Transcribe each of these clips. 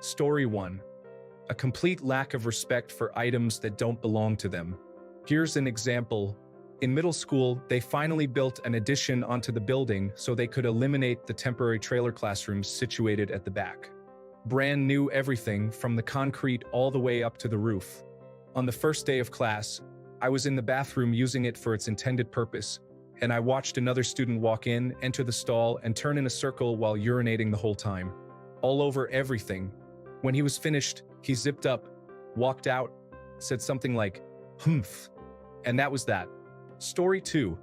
Story 1. A complete lack of respect for items that don't belong to them. Here's an example. In middle school, they finally built an addition onto the building so they could eliminate the temporary trailer classrooms situated at the back. Brand new everything from the concrete all the way up to the roof. On the first day of class, I was in the bathroom using it for its intended purpose, and I watched another student walk in, enter the stall, and turn in a circle while urinating the whole time. All over everything. When he was finished, he zipped up, walked out, said something like, "Humph." And that was that. Story 2.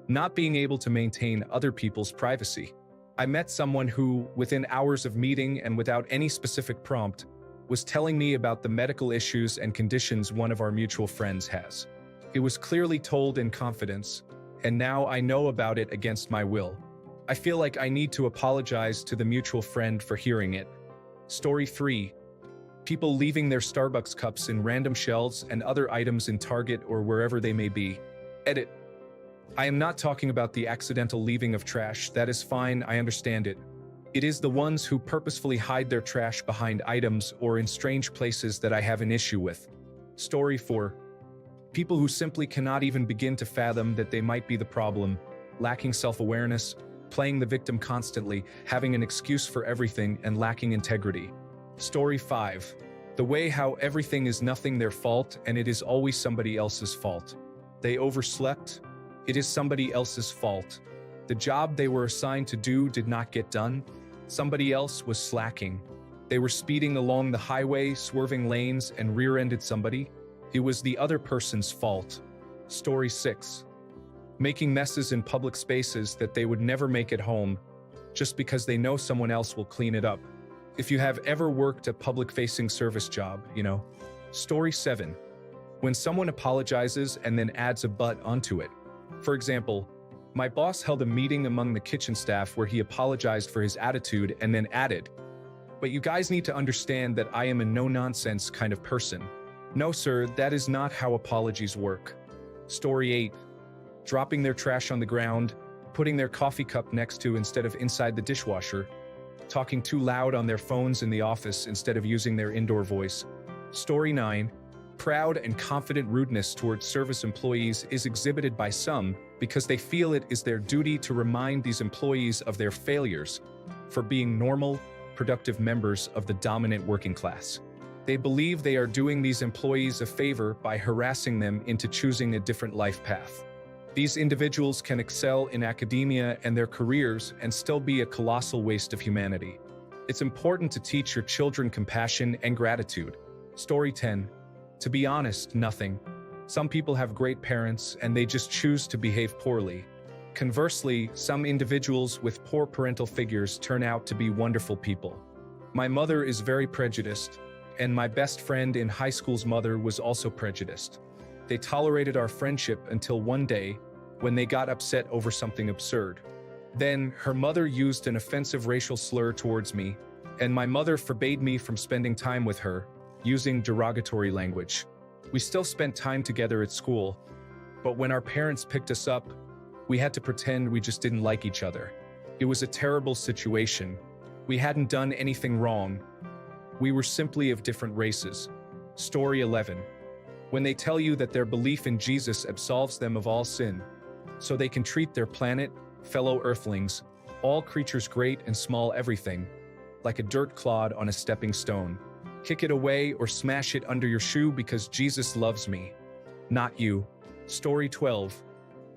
Not being able to maintain other people's privacy. I met someone who, within hours of meeting and without any specific prompt, was telling me about the medical issues and conditions one of our mutual friends has. It was clearly told in confidence, and now I know about it against my will. I feel like I need to apologize to the mutual friend for hearing it. Story 3. People leaving their Starbucks cups in random shelves and other items in Target or wherever they may be. Edit. I am not talking about the accidental leaving of trash. That is fine, I understand it. It is the ones who purposefully hide their trash behind items or in strange places that I have an issue with. Story 4. People who simply cannot even begin to fathom that they might be the problem, lacking self-awareness, playing the victim constantly, having an excuse for everything, and lacking integrity. Story 5. The way how everything is nothing their fault and it is always somebody else's fault. They overslept. It is somebody else's fault. The job they were assigned to do did not get done. Somebody else was slacking. They were speeding along the highway, swerving lanes, and rear-ended somebody. It was the other person's fault. Story 6. Making messes in public spaces that they would never make at home, just because they know someone else will clean it up. If you have ever worked a public-facing service job, you know. Story 7. When someone apologizes and then adds a but onto it. For example, my boss held a meeting among the kitchen staff where he apologized for his attitude and then added, "But you guys need to understand that I am a no-nonsense kind of person." No, sir, that is not how apologies work. Story 8. Dropping their trash on the ground, putting their coffee cup next to instead of inside the dishwasher, talking too loud on their phones in the office instead of using their indoor voice. Story 9. Proud and confident rudeness towards service employees is exhibited by some because they feel it is their duty to remind these employees of their failures for being normal, productive members of the dominant working class. They believe they are doing these employees a favor by harassing them into choosing a different life path. These individuals can excel in academia and their careers and still be a colossal waste of humanity. It's important to teach your children compassion and gratitude. Story 10. To be honest, nothing. Some people have great parents and they just choose to behave poorly. Conversely, some individuals with poor parental figures turn out to be wonderful people. My mother is very prejudiced, and my best friend in high school's mother was also prejudiced. They tolerated our friendship until one day, when they got upset over something absurd. Then, her mother used an offensive racial slur towards me, and my mother forbade me from spending time with her, using derogatory language. We still spent time together at school, but when our parents picked us up, we had to pretend we just didn't like each other. It was a terrible situation. We hadn't done anything wrong. We were simply of different races. Story 11. When they tell you that their belief in Jesus absolves them of all sin, so they can treat their planet, fellow earthlings, all creatures great and small everything, like a dirt clod on a stepping stone. Kick it away or smash it under your shoe because Jesus loves me, not you. Story 12.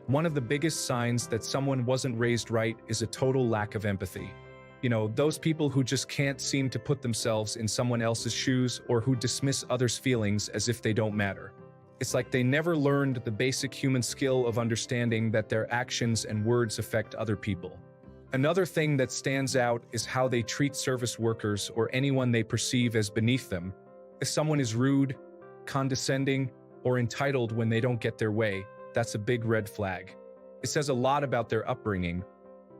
One of the biggest signs that someone wasn't raised right is a total lack of empathy. You know, those people who just can't seem to put themselves in someone else's shoes or who dismiss others' feelings as if they don't matter. It's like they never learned the basic human skill of understanding that their actions and words affect other people. Another thing that stands out is how they treat service workers or anyone they perceive as beneath them. If someone is rude, condescending, or entitled when they don't get their way, that's a big red flag. It says a lot about their upbringing,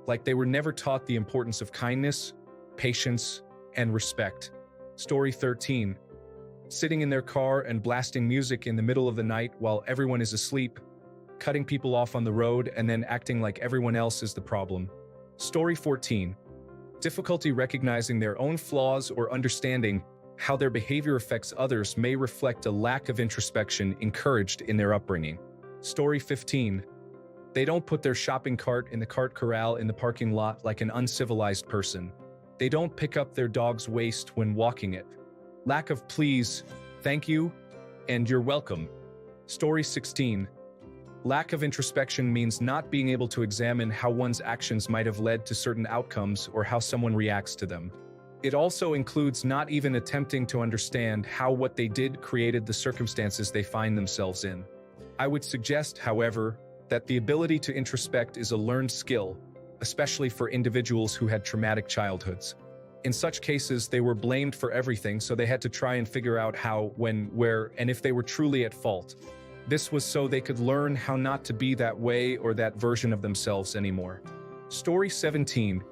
like they were never taught the importance of kindness, patience, and respect. Story 13. Sitting in their car and blasting music in the middle of the night while everyone is asleep, cutting people off on the road and then acting like everyone else is the problem. Story 14. Difficulty recognizing their own flaws or understanding how their behavior affects others may reflect a lack of introspection encouraged in their upbringing. Story 15. They don't put their shopping cart in the cart corral in the parking lot like an uncivilized person. They don't pick up their dog's waste when walking it. Lack of please, thank you, and you're welcome. Story 16. Lack of introspection means not being able to examine how one's actions might have led to certain outcomes or how someone reacts to them. It also includes not even attempting to understand how what they did created the circumstances they find themselves in. I would suggest, however, that the ability to introspect is a learned skill, especially for individuals who had traumatic childhoods. In such cases, they were blamed for everything, so they had to try and figure out how, when, where, and if they were truly at fault. This was so they could learn how not to be that way or that version of themselves anymore. Story 17.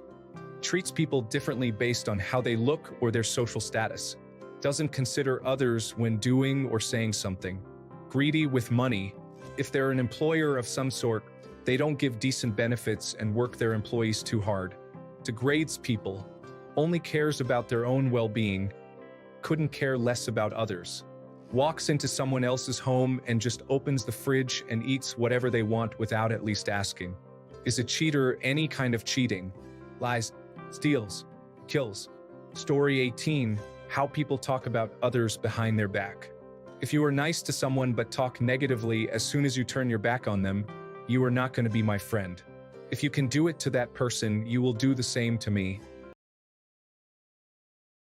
Treats people differently based on how they look or their social status. Doesn't consider others when doing or saying something. Greedy with money. If they're an employer of some sort, they don't give decent benefits and work their employees too hard. Degrades people. Only cares about their own well-being. Couldn't care less about others. Walks into someone else's home and just opens the fridge and eats whatever they want without at least asking. Is a cheater any kind of cheating? Lies, steals, kills. Story 18. How people talk about others behind their back. If you are nice to someone but talk negatively as soon as you turn your back on them, you are not going to be my friend. If you can do it to that person, you will do the same to me.